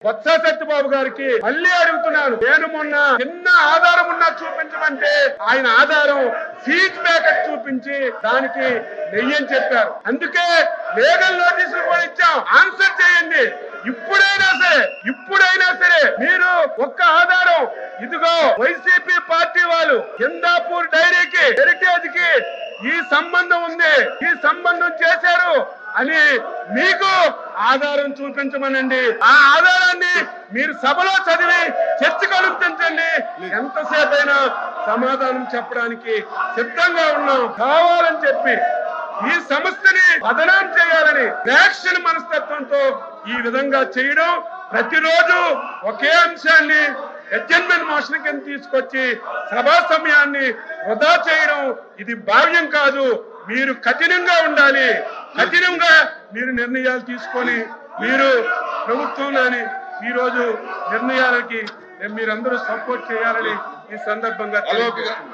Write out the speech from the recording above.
బొత్స సత్యబాబు గారికి మళ్ళీ అడుగుతున్నాను, నేను మొన్న చిన్న ఆధారం ఉన్నా చూపించమంటే ఆయన ఆధారం సీజ్ ప్యాకెట్ చూపించి దానికి నెయ్యని చెప్పారు. అందుకే లీగల్ నోటీసులు కూడా ఇచ్చాం, ఆన్సర్ చేయండి. ఇప్పుడైనా సరే మీరు ఒక్క ఆధారం, ఇదిగో వైసీపీ పార్టీ వాళ్ళు హిందాపూర్ డైరీకి హెరిటేజ్ కి ఈ సంబంధం ఉంది, ఈ సంబంధం చేశారు అని మీకు ఆధారం చూపించమనండి. ఆ ఆధారాన్ని మీరు సభలో చదివి చర్చకు అనుమతించండి. ఎంతసేపు అయినా సమాధానం చెప్పడానికి సిద్ధంగా ఉన్నాం. కావాలని చెప్పి ఈ సంస్థని బదనాం చేయాలని రియాక్షన్ మనస్తత్వంతో ఈ విధంగా చేయడం, ప్రతిరోజు ఒకే అంశాన్ని అడ్జర్న్మెంట్ మోషన్ కింద తీసుకొచ్చి సభా సమయాన్ని వృధా చేయడం ఇది భావ్యం కాదు. మీరు కఠినంగా ఉండాలి, కఠినంగా మీరు నిర్ణయాలు తీసుకొని మీరు ప్రభుత్వంలోని ఈ రోజు నిర్ణయాలకి మీరందరూ సపోర్ట్ చేయాలని ఈ సందర్భంగా తెలియజేస్తున్నాను.